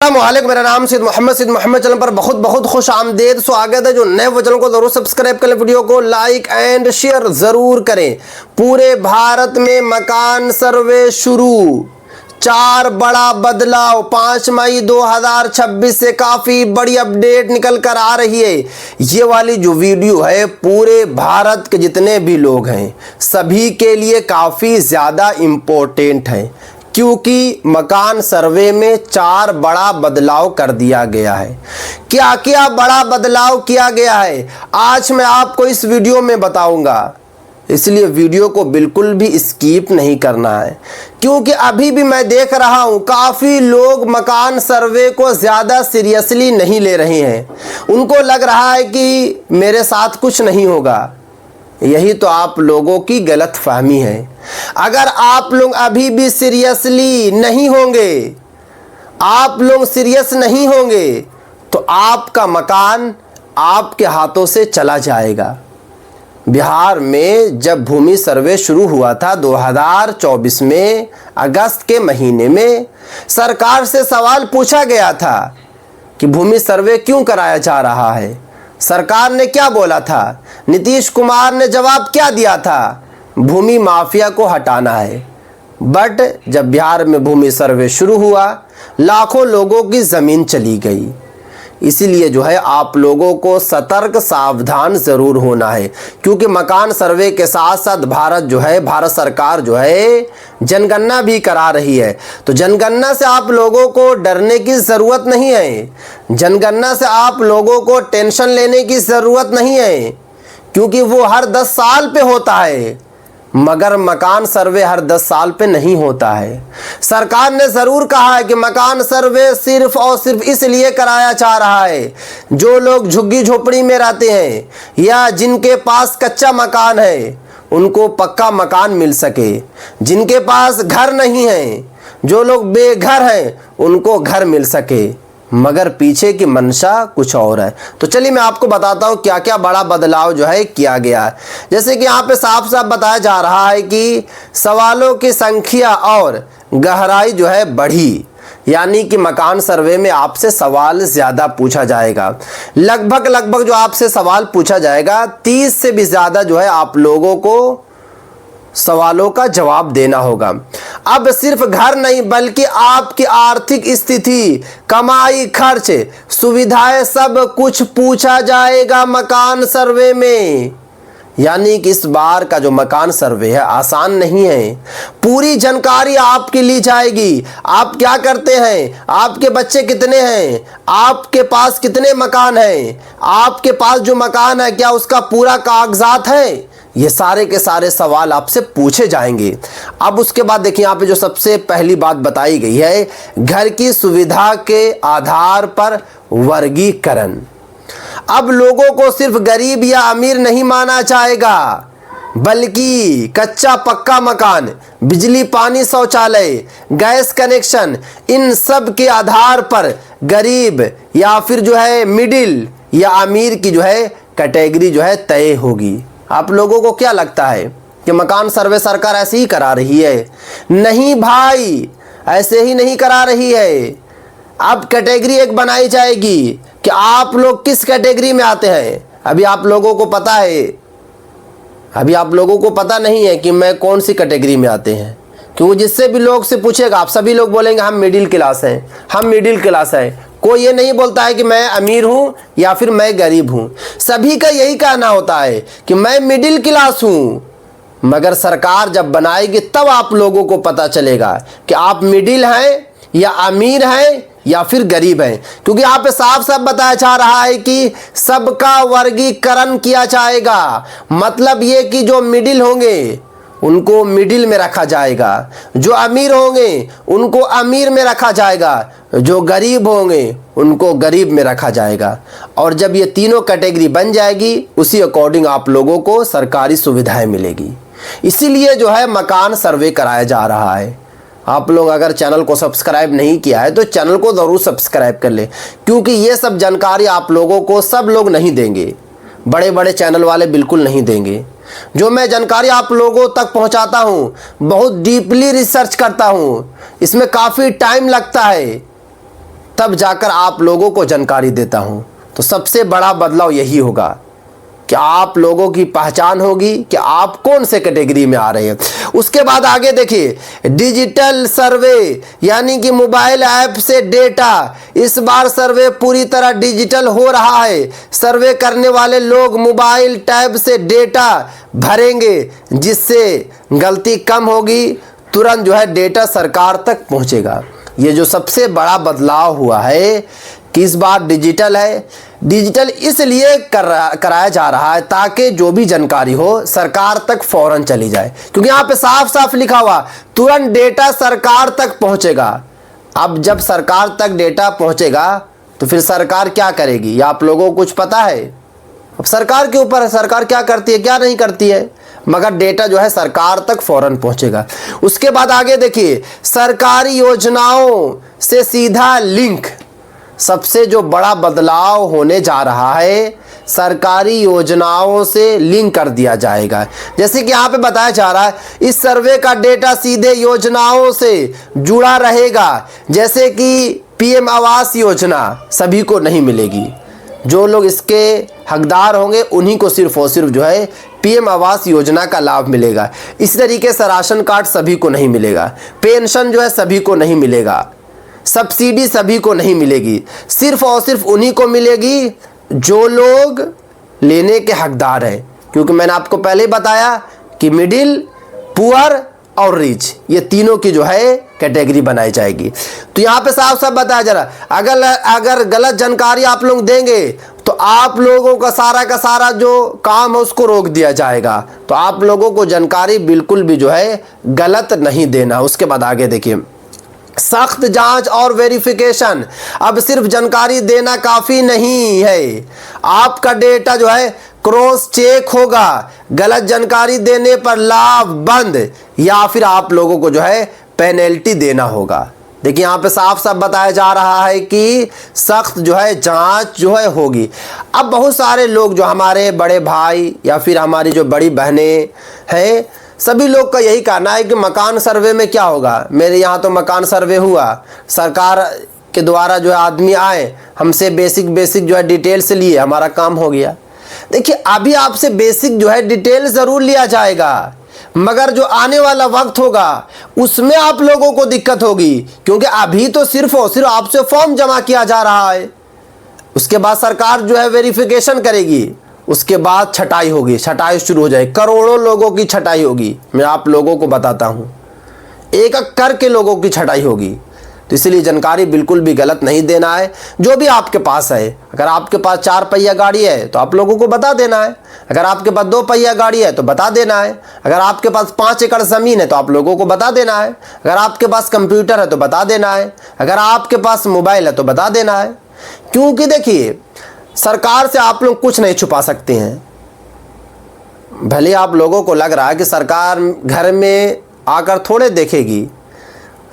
अस्सलामुअलैकुम, मेरा नाम सिद्ध मोहम्मद चैनल पर बहुत बहुत खुश आमदेद स्वागत है। जो नए वो चैनल को जरूर सब्सक्राइब करें, वीडियो को लाइक एंड शेयर जरूर करें। पूरे भारत में मकान सर्वे शुरू, 4 बड़ा बदलाव 5 मई 2026 से काफ़ी बड़ी अपडेट निकल कर आ रही है। ये वाली जो वीडियो है पूरे भारत के जितने भी लोग हैं सभी के लिए काफ़ी ज़्यादा इम्पोर्टेंट है, क्योंकि मकान सर्वे में 4 बड़ा बदलाव कर दिया गया है। क्या क्या बड़ा बदलाव किया गया है आज मैं आपको इस वीडियो में बताऊंगा, इसलिए वीडियो को बिल्कुल भी स्किप नहीं करना है। क्योंकि अभी भी मैं देख रहा हूं काफ़ी लोग मकान सर्वे को ज़्यादा सीरियसली नहीं ले रहे हैं। उनको लग रहा है कि मेरे साथ कुछ नहीं होगा। यही तो आप लोगों की गलत फहमी है। अगर आप लोग अभी भी सीरियसली नहीं होंगे, आप लोग सीरियस नहीं होंगे तो आपका मकान आपके हाथों से चला जाएगा। बिहार में जब भूमि सर्वे शुरू हुआ था 2024 में अगस्त के महीने में, सरकार से सवाल पूछा गया था कि भूमि सर्वे क्यों कराया जा रहा है। सरकार ने क्या बोला था? नीतीश कुमार ने जवाब क्या दिया था? भूमि माफिया को हटाना है। बट जब बिहार में भूमि सर्वे शुरू हुआ लाखों लोगों की ज़मीन चली गई। इसीलिए जो है आप लोगों को सतर्क सावधान ज़रूर होना है, क्योंकि मकान सर्वे के साथ साथ भारत सरकार जो है जनगणना भी करा रही है। तो जनगणना से आप लोगों को डरने की ज़रूरत नहीं है, जनगणना से आप लोगों को टेंशन लेने की ज़रूरत नहीं है, क्योंकि वो हर 10 साल पे होता है, मगर मकान सर्वे हर 10 साल पे नहीं होता है। सरकार ने ज़रूर कहा है कि मकान सर्वे सिर्फ और सिर्फ इसलिए कराया जा रहा है जो लोग झुग्गी झोपड़ी में रहते हैं या जिनके पास कच्चा मकान है उनको पक्का मकान मिल सके, जिनके पास घर नहीं है, जो लोग बेघर हैं उनको घर मिल सके, मगर पीछे की मंशा कुछ और है। तो चलिए मैं आपको बताता हूँ क्या क्या बड़ा बदलाव जो है किया गया है। जैसे कि यहाँ पे साफ साफ बताया जा रहा है कि सवालों की संख्या और गहराई जो है बढ़ी, यानी कि मकान सर्वे में आपसे सवाल ज़्यादा पूछा जाएगा। लगभग जो आपसे सवाल पूछा जाएगा 30 से भी ज़्यादा जो है आप लोगों को सवालों का जवाब देना होगा। अब सिर्फ घर नहीं बल्कि आपकी आर्थिक स्थिति, कमाई, खर्च, सुविधाएं सब कुछ पूछा जाएगा मकान सर्वे में। यानी कि इस बार का जो मकान सर्वे है आसान नहीं है। पूरी जानकारी आपकी ली जाएगी। आप क्या करते हैं, आपके बच्चे कितने हैं, आपके पास कितने मकान हैं, आपके पास जो मकान है क्या उसका पूरा कागजात है, ये सारे के सारे सवाल आपसे पूछे जाएंगे। अब उसके बाद देखिए यहाँ पे जो सबसे पहली बात बताई गई है, घर की सुविधा के आधार पर वर्गीकरण। अब लोगों को सिर्फ गरीब या अमीर नहीं माना जाएगा, बल्कि कच्चा पक्का मकान, बिजली पानी, शौचालय, गैस कनेक्शन, इन सब के आधार पर गरीब या फिर जो है मिडिल या अमीर की जो है कैटेगरी जो है तय होगी। आप लोगों को क्या लगता है कि मकान सर्वे सरकार ऐसे ही करा रही है? नहीं भाई, ऐसे ही नहीं करा रही है। अब कैटेगरी एक बनाई जाएगी कि आप लोग किस कैटेगरी में आते हैं। अभी आप लोगों को पता है, अभी आप लोगों को पता नहीं है कि मैं कौन सी कैटेगरी में आते हैं, क्योंकि जिससे भी लोग से पूछेगा आप सभी लोग बोलेंगे हम मिडिल क्लास हैं, हम मिडिल क्लास हैं। कोई ये नहीं बोलता है कि मैं अमीर हूँ या फिर मैं गरीब हूँ। सभी का यही कहना होता है कि मैं मिडिल क्लास हूँ। मगर सरकार जब बनाएगी तब आप लोगों को पता चलेगा कि आप मिडिल हैं या अमीर हैं या फिर गरीब हैं, क्योंकि यहाँ पे साफ साफ बताया जा रहा है कि सबका वर्गीकरण किया जाएगा। मतलब ये कि जो मिडिल होंगे उनको मिडिल में रखा जाएगा, जो अमीर होंगे उनको अमीर में रखा जाएगा, जो गरीब होंगे उनको गरीब में रखा जाएगा। और जब ये तीनों कैटेगरी बन जाएगी उसी अकॉर्डिंग आप लोगों को सरकारी सुविधाएं मिलेगी। इसीलिए जो है मकान सर्वे कराया जा रहा है। आप लोग अगर चैनल को सब्सक्राइब नहीं किया है तो चैनल को ज़रूर सब्सक्राइब कर लें, क्योंकि ये सब जानकारी आप लोगों को सब लोग नहीं देंगे, बड़े बड़े चैनल वाले बिल्कुल नहीं देंगे। जो मैं जानकारी आप लोगों तक पहुंचाता हूं बहुत डीपली रिसर्च करता हूं, इसमें काफ़ी टाइम लगता है। तब जाकर आप लोगों को जानकारी देता हूं। तो सबसे बड़ा बदलाव यही होगा कि आप लोगों की पहचान होगी कि आप कौन से कैटेगरी में आ रहे हैं। उसके बाद आगे देखिए, डिजिटल सर्वे यानी कि मोबाइल ऐप से डेटा। इस बार सर्वे पूरी तरह डिजिटल हो रहा है। सर्वे करने वाले लोग मोबाइल टैब से डेटा भरेंगे, जिससे गलती कम होगी। तुरंत जो है डेटा सरकार तक पहुंचेगा। ये जो सबसे बड़ा बदलाव हुआ है कि इस बार डिजिटल है। डिजिटल इसलिए कराया जा रहा है ताकि जो भी जानकारी हो सरकार तक फौरन चली जाए, क्योंकि यहाँ पे साफ साफ लिखा हुआ तुरंत डेटा सरकार तक पहुंचेगा। अब जब सरकार तक डेटा पहुंचेगा तो फिर सरकार क्या करेगी, ये आप लोगों को कुछ पता है? अब सरकार के ऊपर है, सरकार क्या करती है क्या नहीं करती है, मगर डेटा जो है सरकार तक फौरन पहुंचेगा। उसके बाद आगे देखिए, सरकारी योजनाओं से सीधा लिंक। सबसे जो बड़ा बदलाव होने जा रहा है, सरकारी योजनाओं से लिंक कर दिया जाएगा। जैसे कि यहाँ पे बताया जा रहा है, इस सर्वे का डेटा सीधे योजनाओं से जुड़ा रहेगा। जैसे कि पीएम आवास योजना सभी को नहीं मिलेगी, जो लोग इसके हकदार होंगे उन्हीं को सिर्फ और सिर्फ जो है पीएम आवास योजना का लाभ मिलेगा। इसी तरीके से राशन कार्ड सभी को नहीं मिलेगा, पेंशन जो है सभी को नहीं मिलेगा, सब्सिडी सभी को नहीं मिलेगी, सिर्फ और सिर्फ उन्हीं को मिलेगी जो लोग लेने के हकदार हैं। क्योंकि मैंने आपको पहले ही बताया कि मिडिल, पुअर और रिच, ये तीनों की जो है कैटेगरी बनाई जाएगी। तो यहाँ पे साफ साफ बताया जा रहा है, अगर गलत जानकारी आप लोग देंगे तो आप लोगों का सारा जो काम है उसको रोक दिया जाएगा। तो आप लोगों को जानकारी बिल्कुल भी जो है गलत नहीं देना। उसके बाद आगे देखिए, सख्त जांच और वेरिफिकेशन। अब सिर्फ जानकारी देना काफ़ी नहीं है, आपका डेटा जो है क्रॉस चेक होगा। गलत जानकारी देने पर लाभ बंद या फिर आप लोगों को जो है पेनल्टी देना होगा। देखिए यहाँ पे साफ साफ बताया जा रहा है कि सख्त जो है जांच जो है होगी। अब बहुत सारे लोग जो हमारे बड़े भाई या फिर हमारी जो बड़ी बहनें हैं, सभी लोग का यही कहना है कि मकान सर्वे में क्या होगा। मेरे यहाँ तो मकान सर्वे हुआ, सरकार के द्वारा जो है आदमी आए, हमसे बेसिक जो है डिटेल्स लिए, हमारा काम हो गया। देखिए अभी आपसे बेसिक जो है डिटेल ज़रूर लिया जाएगा, मगर जो आने वाला वक्त होगा उसमें आप लोगों को दिक्कत होगी, क्योंकि अभी तो सिर्फ और सिर्फ आपसे फॉर्म जमा किया जा रहा है। उसके बाद सरकार जो है वेरिफिकेशन करेगी, उसके बाद छटाई होगी, छटाई शुरू हो जाएगी, करोड़ों लोगों की छटाई होगी। मैं आप लोगों को बताता हूँ, एक एक करके लोगों की छटाई होगी। तो इसलिए जानकारी बिल्कुल भी गलत नहीं देना है। जो भी आपके पास है, अगर आपके पास 4 पहिया गाड़ी है तो आप लोगों को बता देना है, अगर आपके पास 2 पहिया गाड़ी है तो बता देना है, अगर आपके पास 5 एकड़ ज़मीन है तो आप लोगों को बता देना है, अगर आपके पास कंप्यूटर है तो बता देना है, अगर आपके पास मोबाइल है तो बता देना है। क्योंकि देखिए सरकार से आप लोग कुछ नहीं छुपा सकते हैं। भले आप लोगों को लग रहा है कि सरकार घर में आकर थोड़े देखेगी,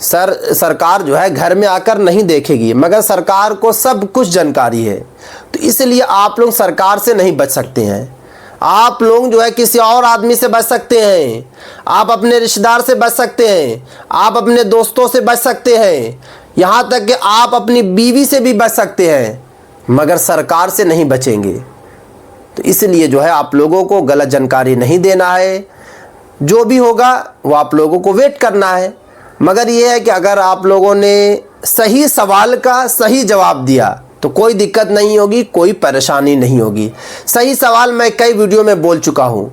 सरकार जो है घर में आकर नहीं देखेगी, मगर सरकार को सब कुछ जानकारी है। तो इसलिए आप लोग सरकार से नहीं बच सकते हैं। आप लोग जो है किसी और आदमी से बच सकते हैं, आप अपने रिश्तेदार से बच सकते हैं, आप अपने दोस्तों से बच सकते हैं, यहाँ तक कि आप अपनी बीवी से भी बच सकते हैं, मगर सरकार से नहीं बचेंगे। तो इसलिए जो है आप लोगों को गलत जानकारी नहीं देना है। जो भी होगा वो आप लोगों को वेट करना है। मगर ये है कि अगर आप लोगों ने सही सवाल का सही जवाब दिया तो कोई दिक्कत नहीं होगी, कोई परेशानी नहीं होगी। सही सवाल मैं कई वीडियो में बोल चुका हूँ।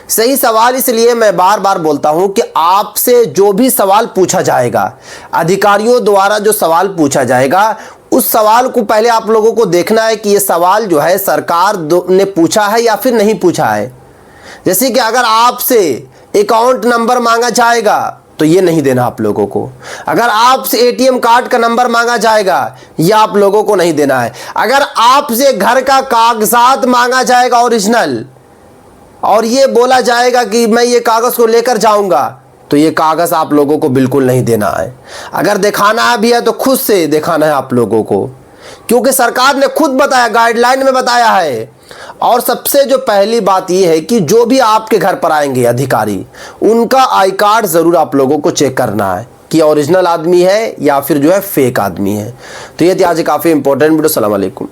सही सवाल इसलिए मैं बार बार बोलता हूँ कि आपसे जो भी सवाल पूछा जाएगा, अधिकारियों द्वारा जो सवाल पूछा जाएगा, उस सवाल को पहले आप लोगों को देखना है कि ये सवाल जो है सरकार ने पूछा है या फिर नहीं पूछा है। जैसे कि अगर आपसे अकाउंट नंबर मांगा जाएगा तो ये नहीं देना आप लोगों को। अगर आपसे एटीएम कार्ड का नंबर मांगा जाएगा, ये आप लोगों को नहीं देना है। अगर आपसे घर का कागजात मांगा जाएगा ओरिजिनल, और ये बोला जाएगा कि मैं ये कागज़ को लेकर जाऊंगा, तो ये कागज़ आप लोगों को बिल्कुल नहीं देना है। अगर दिखाना भी है तो खुद से दिखाना है आप लोगों को, क्योंकि सरकार ने खुद बताया, गाइडलाइन में बताया है। और सबसे जो पहली बात ये है कि जो भी आपके घर पर आएंगे अधिकारी, उनका आई कार्ड ज़रूर आप लोगों को चेक करना है। कि ओरिजिनल आदमी है या फिर जो है फेक आदमी है। तो ये थी आज काफ़ी इंपॉर्टेंट वीडियो। सलाम अलैकुम।